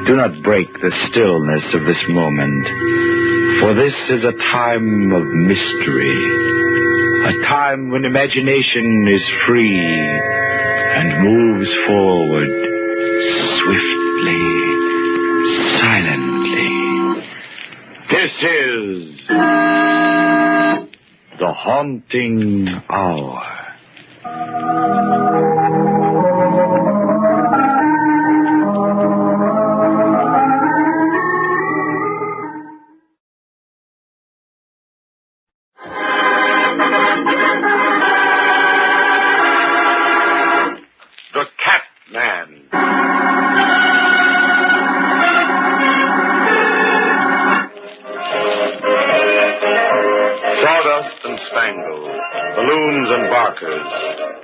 Do not break the stillness of this moment, for this is a time of mystery, a time when imagination is free and moves forward swiftly, silently. This is the Haunting Hour.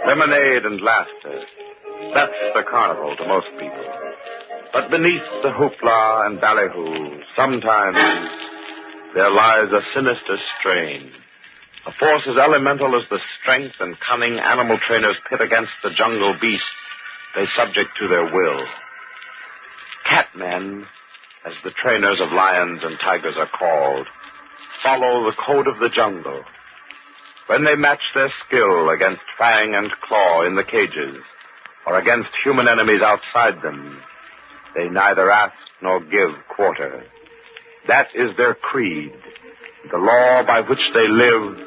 Lemonade and laughter. That's the carnival to most people. But beneath the hoopla and ballyhoo, sometimes there lies a sinister strain. A force as elemental as the strength and cunning animal trainers pit against the jungle beasts they subject to their will. Catmen, as the trainers of lions and tigers are called, follow the code of the jungle. When they match their skill against fang and claw in the cages, or against human enemies outside them, they neither ask nor give quarter. That is their creed, the law by which they live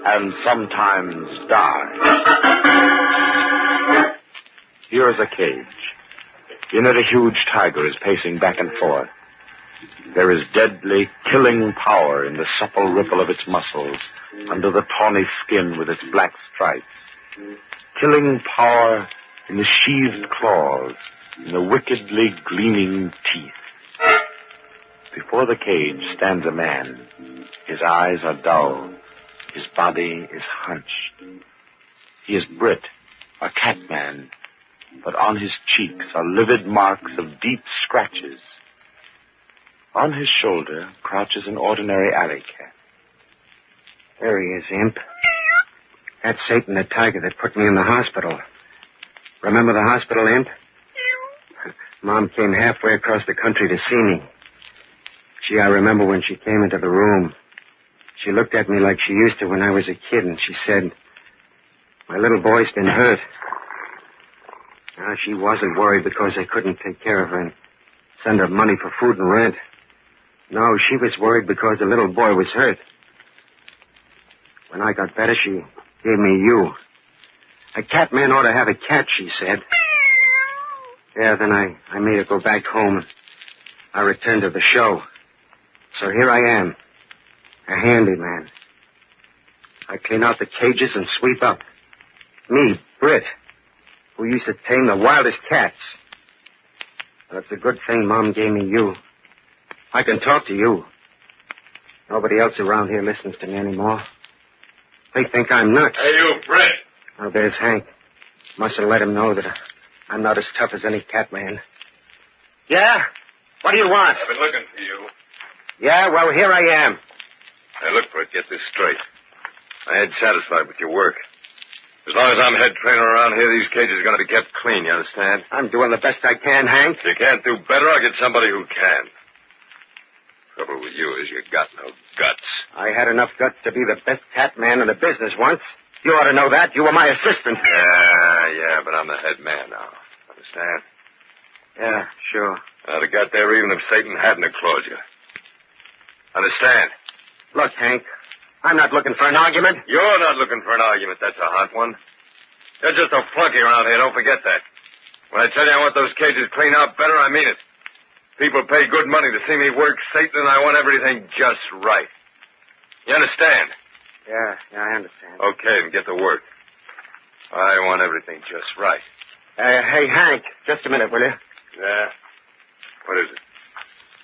and sometimes die. Here is a cage. In it a huge tiger is pacing back and forth. There is deadly, killing power in the supple ripple of its muscles, under the tawny skin with its black stripes. Killing power in the sheathed claws, in the wickedly gleaming teeth. Before the cage stands a man. His eyes are dull. His body is hunched. He is Brit, a catman, but on his cheeks are livid marks of deep scratches. On his shoulder crouches an ordinary alley cat. There he is, Imp. That's Satan the tiger that put me in the hospital. Remember the hospital, Imp? Mom came halfway across the country to see me. Gee, I remember when she came into the room. She looked at me like she used to when I was a kid, and she said, "My little boy's been hurt." Now, she wasn't worried because I couldn't take care of her and send her money for food and rent. No, she was worried because the little boy was hurt. When I got better, she gave me you. A cat man ought to have a cat, she said. Yeah, then I made her go back home. I returned to the show. So here I am, a handyman. I clean out the cages and sweep up. Me, Britt, who used to tame the wildest cats. But it's a good thing Mom gave me you. I can talk to you. Nobody else around here listens to me anymore. They think I'm nuts. Hey, you, Britt. Oh, there's Hank. Mustn't let him know that I'm not as tough as any cat man. Yeah? What do you want? I've been looking for you. Yeah, well, here I am. Hey, look, Britt, get this straight. I ain't satisfied with your work. As long as I'm head trainer around here, these cages are going to be kept clean, you understand? I'm doing the best I can, Hank. If you can't do better, I'll get somebody who can. Trouble with you is you got no guts. I had enough guts to be the best cat man in the business once. You ought to know that. You were my assistant. Yeah, but I'm the head man now. Understand? Yeah, sure. I'd have got there even if Satan hadn't have clawed you. Understand? Look, Hank, I'm not looking for an argument. You're not looking for an argument. That's a hot one. You're just a flunky around here. Don't forget that. When I tell you I want those cages cleaned out better, I mean it. People pay good money to see me work Satan, and I want everything just right. You understand? Yeah, I understand. Okay, then get to work. I want everything just right. Hey, Hank, just a minute, will you? Yeah? What is it?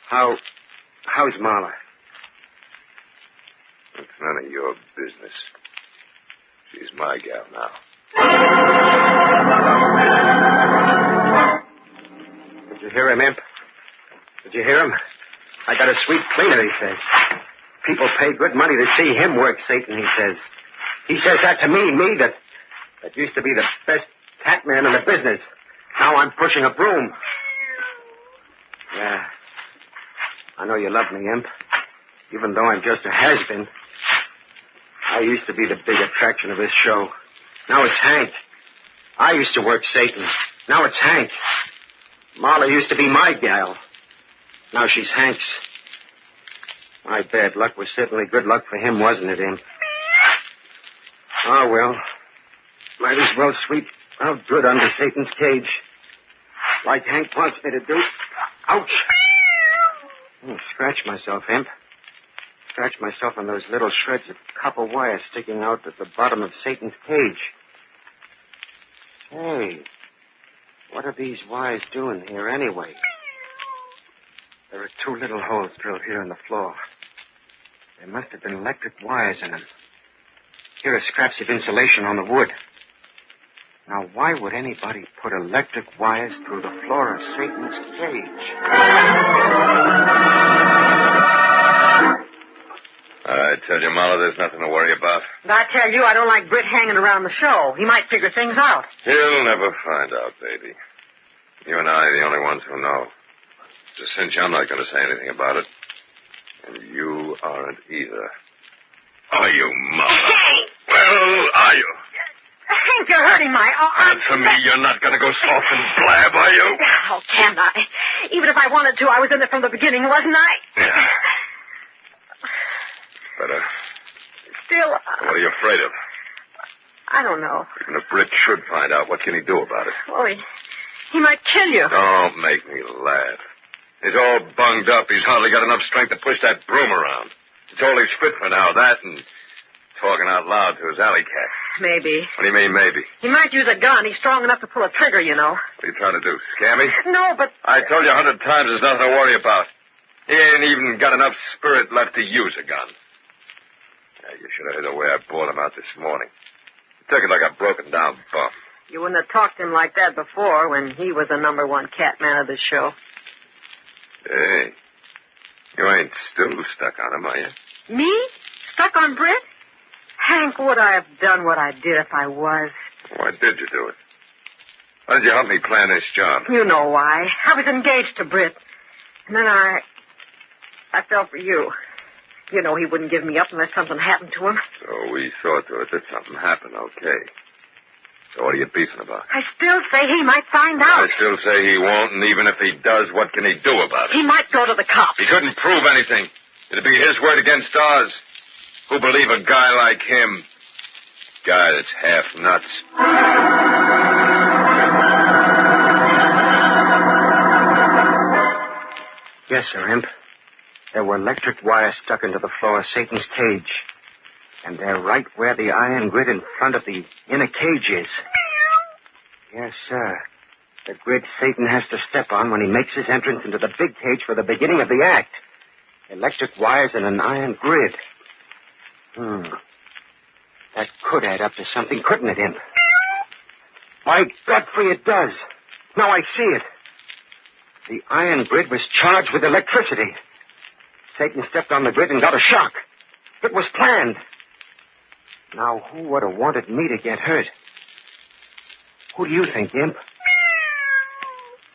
How's Marla? It's none of your business. She's my gal now. Did you hear him, Imp? Did you hear him? I got a sweet cleaner, he says. People pay good money to see him work, Satan, he says. He says that to me that used to be the best cat man in the business. Now I'm pushing a broom. Yeah. I know you love me, Imp. Even though I'm just a has-been. I used to be the big attraction of this show. Now it's Hank. I used to work Satan. Now it's Hank. Marla used to be my gal. Now she's Hank's. My bad luck was certainly good luck for him, wasn't it, Imp? Oh, well. Might as well sweep out good under Satan's cage. Like Hank wants me to do. Ouch! Scratch myself, Imp. Scratch myself on those little shreds of copper wire sticking out at the bottom of Satan's cage. Hey, what are these wires doing here anyway? There are 2 little holes drilled here in the floor. There must have been electric wires in them. Here are scraps of insulation on the wood. Now, why would anybody put electric wires through the floor of Satan's cage? I tell you, Marla, there's nothing to worry about. But I tell you, I don't like Britt hanging around the show. He might figure things out. He'll never find out, baby. You and I are the only ones who know. It's a cinch I'm not going to say anything about it. And you aren't either. Are you, Marla? Hey! Well, are you? Hank, you're hurting my arm. Answer me. You're not going to go soft and blab, are you? How can I? Even if I wanted to, I was in it from the beginning, wasn't I? Yeah. But, Still... what are you afraid of? I don't know. Even if Britt should find out, what can he do about it? Oh, he might kill you. Don't make me laugh. He's all bunged up. He's hardly got enough strength to push that broom around. It's all he's fit for now, that and talking out loud to his alley cat. Maybe. What do you mean, maybe? He might use a gun. He's strong enough to pull a trigger, you know. What are you trying to do, scare me? No, but... I told you 100 times there's nothing to worry about. He ain't even got enough spirit left to use a gun. Yeah, you should have heard the way I bought him out this morning. He took it like a broken-down bum. You wouldn't have talked to him like that before when he was the number 1 cat man of the show. Hey, you ain't still stuck on him, are you? Me? Stuck on Britt? Hank, would I have done what I did if I was? Why did you do it? Why did you help me plan this job? You know why. I was engaged to Britt. And then I fell for you. You know he wouldn't give me up unless something happened to him. So we saw to it that something happened, okay. So what are you beefing about? I still say he might find out. I still say he won't, and even if he does, what can he do about it? He might go to the cops. He couldn't prove anything. It'd be his word against ours. Who believe a guy like him? Guy that's half nuts. Yes, sir, Imp. There were electric wires stuck into the floor of Satan's cage. And they're right where the iron grid in front of the inner cage is. Yes, sir. The grid Satan has to step on when he makes his entrance into the big cage for the beginning of the act. Electric wires and an iron grid. That could add up to something, couldn't it, Imp? By Godfrey, it does. Now I see it. The iron grid was charged with electricity. Satan stepped on the grid and got a shock. It was planned. Now, who would have wanted me to get hurt? Who do you think, Imp?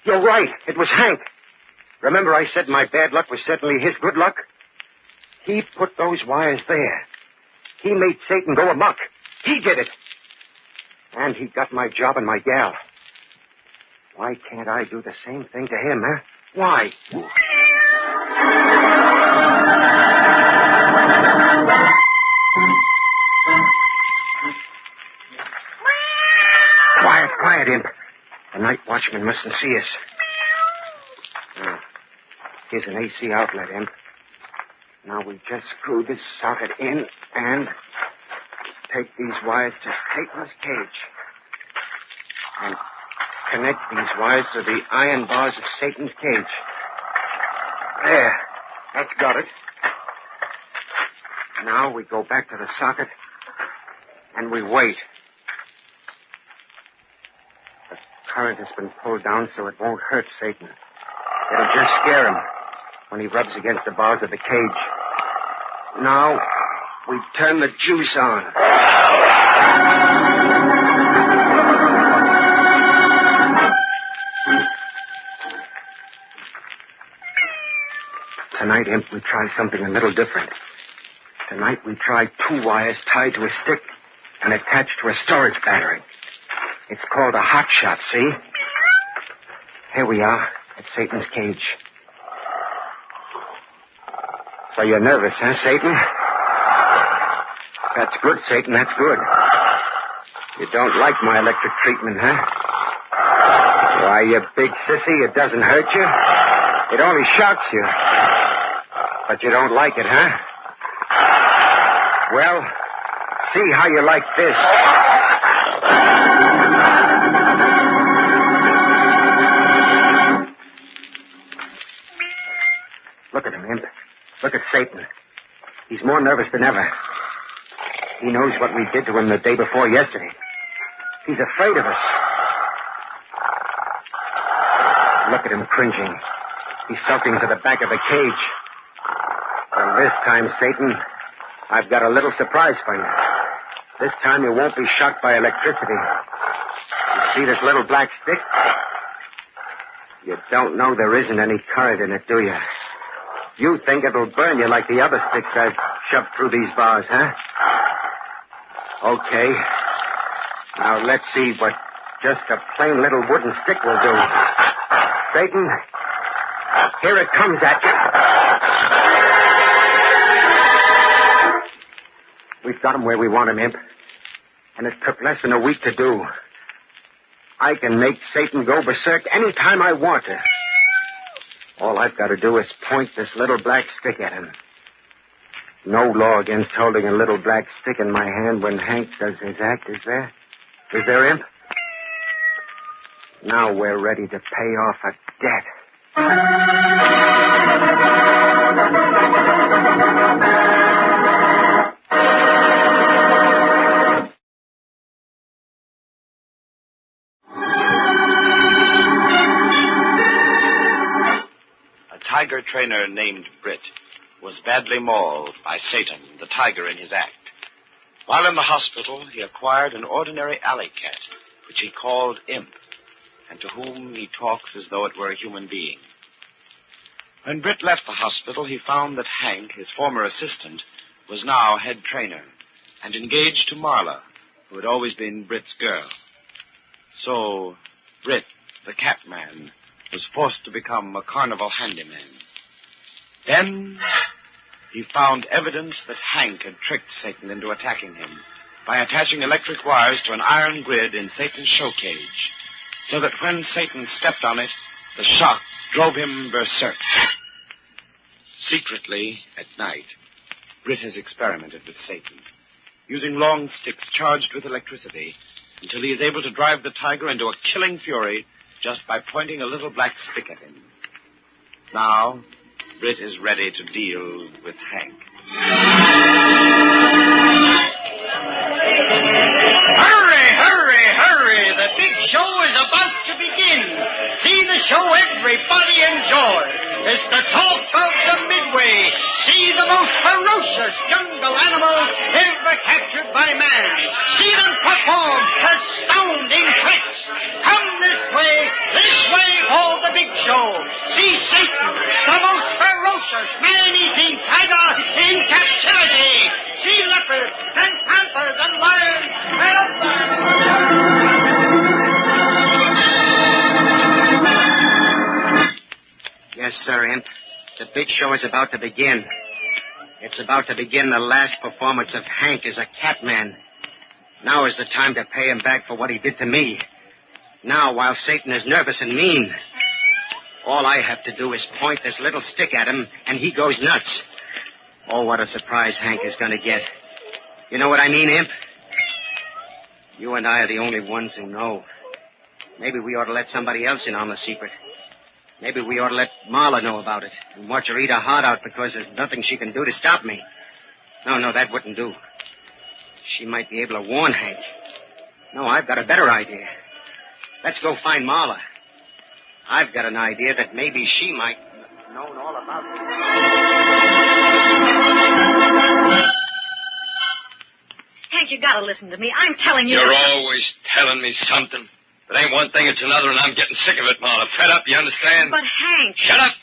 You're right. It was Hank. Remember I said my bad luck was certainly his good luck? He put those wires there. He made Satan go amok. He did it. And he got my job and my gal. Why can't I do the same thing to him, huh? Why? Quiet, Imp. The night watchman mustn't see us. Here's an AC outlet, Imp. Now we just screw this socket in and take these wires to Satan's cage. And connect these wires to the iron bars of Satan's cage. There. That's got it. Now we go back to the socket and we wait. The current has been pulled down so it won't hurt Satan. It'll just scare him when he rubs against the bars of the cage. Now, we turn the juice on. tonight, Imp, we try something a little different. Tonight we try 2 wires tied to a stick and attached to a storage battery. It's called a hot shot, see? Here we are at Satan's cage. So you're nervous, huh, Satan? That's good, Satan, that's good. You don't like my electric treatment, huh? Why, you big sissy, it doesn't hurt you. It only shocks you. But you don't like it, huh? Well, see how you like this. Look at him, Imp. Look at Satan. He's more nervous than ever. He knows what we did to him the day before yesterday. He's afraid of us. Look at him cringing. He's sulking to the back of the cage. Well, this time, Satan, I've got a little surprise for you. This time you won't be shocked by electricity. You see this little black stick? You don't know there isn't any current in it, do you? You think it'll burn you like the other sticks I've shoved through these bars, huh? Okay. Now let's see what just a plain little wooden stick will do. Satan, here it comes at you. We've got him where we want him, Imp. And it took less than a week to do. I can make Satan go berserk any time I want to. All I've got to do is point this little black stick at him. No law against holding a little black stick in my hand when Hank does his act, is there? Is there, Imp? Now we're ready to pay off a debt. A tiger trainer named Britt was badly mauled by Satan, the tiger, in his act. While in the hospital, he acquired an ordinary alley cat, which he called Imp, and to whom he talks as though it were a human being. When Britt left the hospital, he found that Hank, his former assistant, was now head trainer, and engaged to Marla, who had always been Britt's girl. So, Britt, the cat man, was forced to become a carnival handyman. Then he found evidence that Hank had tricked Satan into attacking him by attaching electric wires to an iron grid in Satan's show cage, so that when Satan stepped on it, the shock drove him berserk. Secretly, at night, Britt has experimented with Satan, using long sticks charged with electricity, until he is able to drive the tiger into a killing fury just by pointing a little black stick at him. Now, Britt is ready to deal with Hank. Hurry, hurry, hurry! The big show is about to begin. See the show everybody enjoys. It's the talk of the Midway. See the most ferocious jungle animals ever captured by man. See them perform astounding tricks. Come this way for the big show. See Satan, the most ferocious man-eating tiger in captivity. See leopards and panthers and lions and Yes, sir, Imp. The big show is about to begin. It's about to begin the last performance of Hank as a cat man. Now is the time to pay him back for what he did to me. Now, while Satan is nervous and mean. All I have to do is point this little stick at him, and he goes nuts. Oh, what a surprise Hank is going to get. You know what I mean, Imp? You and I are the only ones who know. Maybe we ought to let somebody else in on the secret. Maybe we ought to let Marla know about it and watch her eat her heart out because there's nothing she can do to stop me. No, that wouldn't do. She might be able to warn Hank. No, I've got a better idea. Let's go find Marla. I've got an idea that maybe she might have known all about it. Hank, you gotta listen to me. I'm telling you. You're always telling me something. It ain't one thing, it's another, and I'm getting sick of it, Marla. Fed up, you understand? But, Hank... Shut up!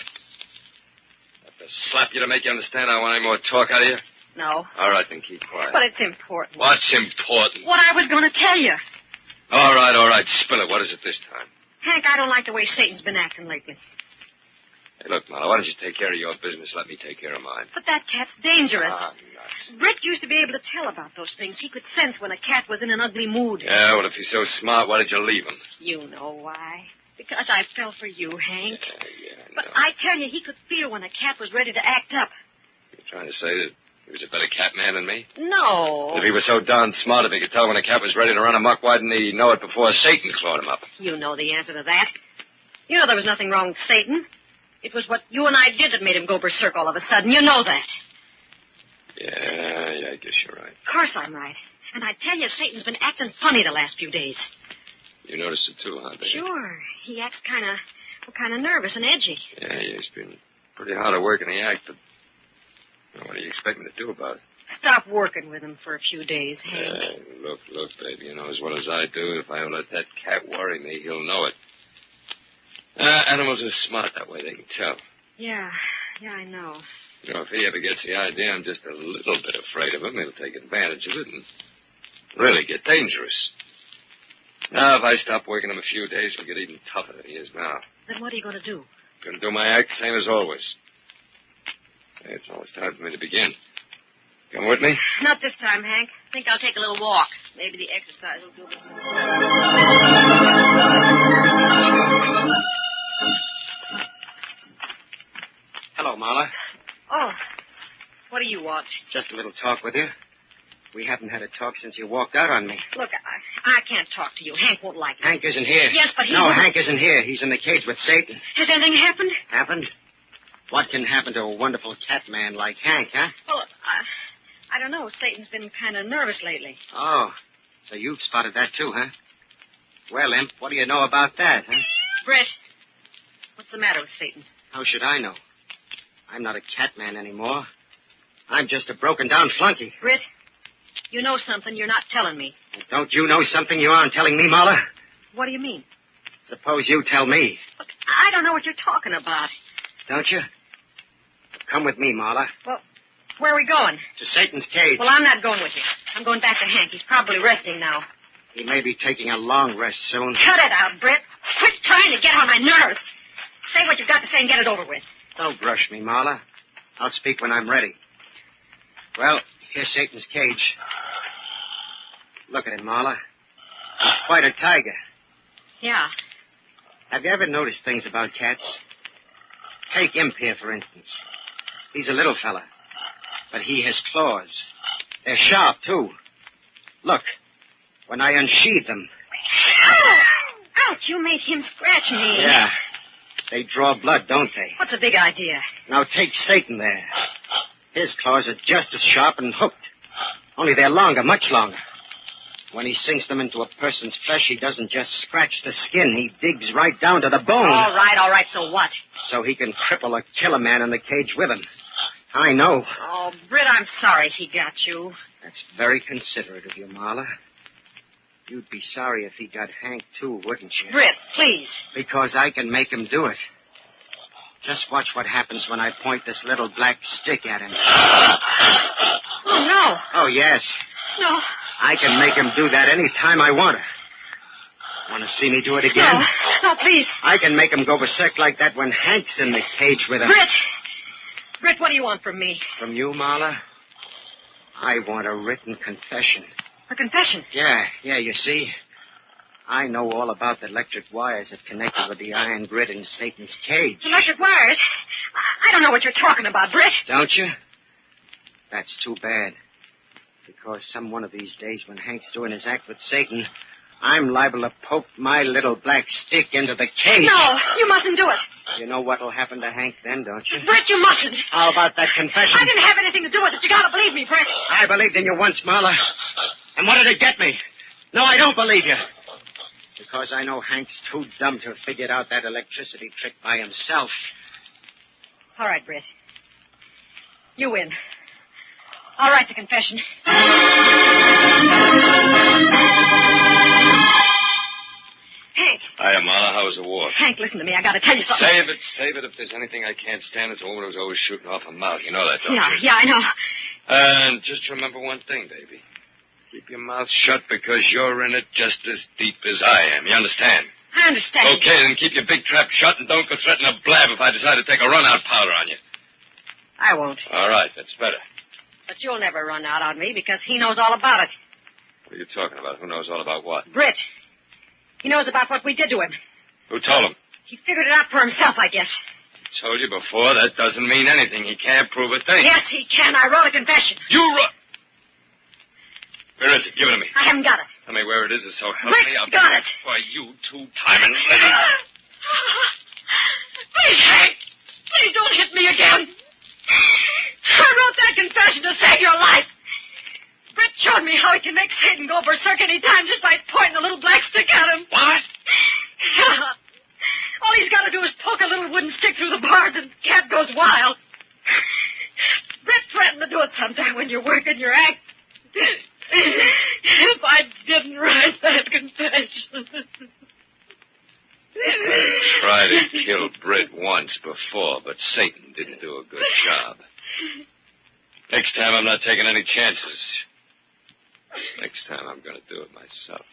Let the slap you to make you understand I want any more talk out of you? No. All right, then keep quiet. But it's important. What's important? What I was going to tell you. All right. Spill it. What is it this time? Hank, I don't like the way Satan's been acting lately. Hey, look, Marla, why don't you take care of your business? Let me take care of mine. But that cat's dangerous. Nuts. Britt used to be able to tell about those things. He could sense when a cat was in an ugly mood. Yeah, well, if he's so smart, why did you leave him? You know why. Because I fell for you, Hank. Yeah, I know. But I tell you, he could feel when a cat was ready to act up. You're trying to say that he was a better cat man than me? No. If he was so darn smart, if he could tell when a cat was ready to run amok, why didn't he know it before Satan clawed him up? You know the answer to that. You know there was nothing wrong with Satan. It was what you and I did that made him go berserk all of a sudden. You know that. Yeah, I guess you're right. Of course I'm right. And I tell you, Satan's been acting funny the last few days. You noticed it too, huh, Betty? Sure. He acts kind of nervous and edgy. Yeah, he's been pretty hard at work in the act, but what do you expect me to do about it? Stop working with him for a few days, Hank. Look, baby, you know as well as I do, if I let that cat worry me, he'll know it. Animals are smart that way, they can tell. Yeah, I know. You know, if he ever gets the idea I'm just a little bit afraid of him, he'll take advantage of it and really get dangerous. Now, if I stop working him a few days, he'll get even tougher than he is now. Then what are you going to do? Gonna do my act same as always. Hey, it's almost time for me to begin. Come with me? Not this time, Hank. I think I'll take a little walk. Maybe the exercise will do it. Hello, Marla. Oh, what do you want? Just a little talk with you. We haven't had a talk since you walked out on me. Look, I can't talk to you. Hank won't like it. Hank isn't here. Yes, but he... No, Hank isn't here. He's in the cage with Satan. Has anything happened? Happened? What can happen to a wonderful cat man like Hank, huh? Well, I don't know. Satan's been kind of nervous lately. Oh, so you've spotted that too, huh? Well, Imp, what do you know about that, huh? Brett, what's the matter with Satan? How should I know? I'm not a cat man anymore. I'm just a broken-down flunky. Britt, you know something you're not telling me. Don't you know something you aren't telling me, Marla? What do you mean? Suppose you tell me. Look, I don't know what you're talking about. Don't you? Come with me, Marla. Well, where are we going? To Satan's cage. Well, I'm not going with you. I'm going back to Hank. He's probably resting now. He may be taking a long rest soon. Cut it out, Britt. Quit trying to get on my nerves. Say what you've got to say and get it over with. Don't rush me, Marla. I'll speak when I'm ready. Well, here's Satan's cage. Look at him, Marla. He's quite a tiger. Yeah. Have you ever noticed things about cats? Take Imp here, for instance. He's a little fella, but he has claws. They're sharp, too. Look, when I unsheathe them... Oh! Ouch, you made him scratch me. Yeah. They draw blood, don't they? What's the big idea? Now take Satan there. His claws are just as sharp and hooked. Only they're longer, much longer. When he sinks them into a person's flesh, he doesn't just scratch the skin. He digs right down to the bone. All right, so what? So he can cripple or kill a man in the cage with him. I know. Oh, Britt, I'm sorry he got you. That's very considerate of you, Marla. You'd be sorry if he got Hank, too, wouldn't you? Britt, please. Because I can make him do it. Just watch what happens when I point this little black stick at him. Oh, no. Oh, yes. No. I can make him do that any time I want to. Want to see me do it again? No, please. I can make him go berserk like that when Hank's in the cage with him. Britt, what do you want from me? From you, Marla? I want a written confession. A confession? Yeah, you see. I know all about the electric wires that connected with the iron grid in Satan's cage. Electric wires? I don't know what you're talking about, Britt. Don't you? That's too bad. Because some one of these days when Hank's doing his act with Satan, I'm liable to poke my little black stick into the cage. No, you mustn't do it. You know what'll happen to Hank then, don't you? Britt, you mustn't. How about that confession? I didn't have anything to do with it. You gotta believe me, Britt. I believed in you once, Marla. And what did it get me? No, I don't believe you. Because I know Hank's too dumb to have figured out that electricity trick by himself. All right, Britt. You win. I'll write the confession. Hank. Hiya, Marla. How was the war? Hank, listen to me. I got to tell you something. Save it. If there's anything I can't stand, it's a woman who's always shooting off her mouth. You know that, don't you? Yeah, I know. And just remember one thing, baby. Keep your mouth shut because you're in it just as deep as I am. You understand? I understand. Okay, then keep your big trap shut and don't go threatening a blab if I decide to take a run-out powder on you. I won't. All right, that's better. But you'll never run out on me because he knows all about it. What are you talking about? Who knows all about what? Britt. He knows about what we did to him. Who told him? He figured it out for himself, I guess. I told you before, that doesn't mean anything. He can't prove a thing. Yes, he can. I wrote a confession. You wrote... Where is it? Give it to me. I haven't got it. Tell me where it is, so help Britt's me. I'll got it. Why, you two-timing... Please, Hank. Please don't hit me again. I wrote that confession to save your life. Britt showed me how he can make Satan go berserk any time just by pointing a little black stick at him. What? All he's got to do is poke a little wooden stick through the bars and the cat goes wild. Britt threatened to do it sometime when you're working your act. If I didn't write that confession. Tried to kill Britt once before, but Satan didn't do a good job. Next time, I'm not taking any chances. Next time, I'm going to do it myself.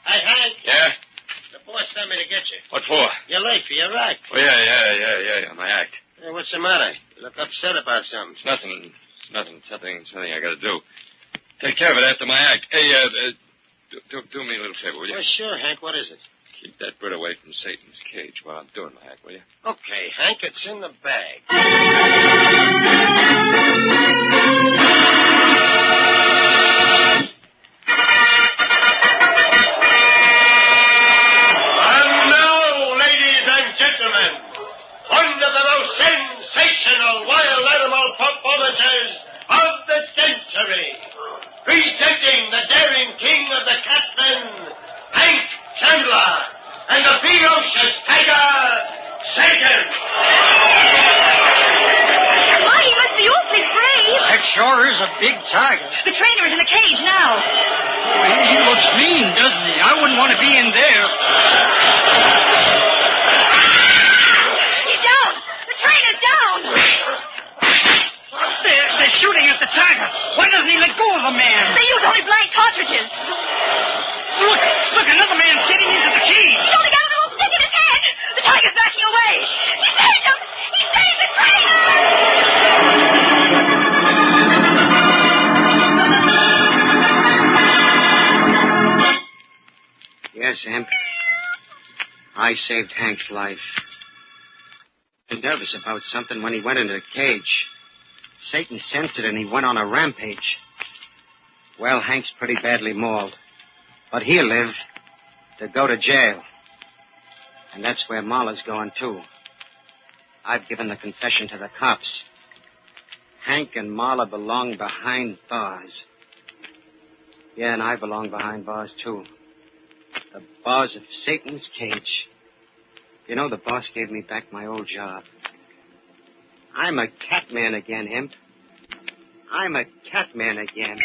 Hey, Hank. Yeah? The boss sent me to get you. What for? You're late for your act. Oh, yeah, my act. Hey, what's the matter? You look upset about something. It's nothing. Something I got to do. Take care of it after my act. Hey, do me a little favor, will you? Well, sure, Hank. What is it? Keep that Brit away from Satan's cage while I'm doing my act, will you? Okay, Hank, it's in the bag. And now, ladies and gentlemen, one of the most sensational wild animal performances of the century. Presenting the daring king of the catmen, Hank Chandler, and the ferocious tiger, Satan. Why, he must be awfully brave. That sure is a big tiger. The trainer is in the cage now. He looks mean, doesn't he? I wouldn't want to be in there. He's down. The trainer's down. They're shooting at the tiger. Why doesn't he let go of the man? They use only blank cartridges. Look, another man's getting into the cage. He's only got a little stick in his hand. The tiger's backing away. He saved him. He saved the trainer. Yes, Imp. I saved Hank's life. I was nervous about something when he went into the cage. Satan sensed it and he went on a rampage. Well, Hank's pretty badly mauled. But he'll live to go to jail. And that's where Marla's going, too. I've given the confession to the cops. Hank and Marla belong behind bars. Yeah, and I belong behind bars, too. The bars of Satan's cage. You know, the boss gave me back my old job. I'm a catman again, Imp. I'm a catman again.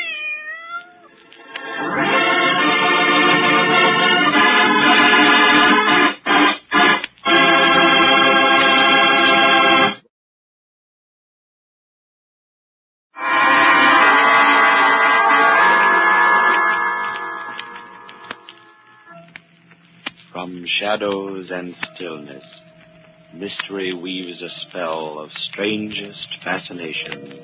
From shadows and stillness, mystery weaves a spell of strangest fascination,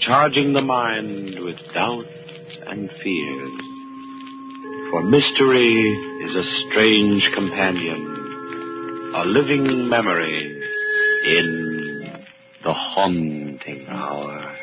charging the mind with doubts and fears. For mystery is a strange companion, a living memory in the haunting hour.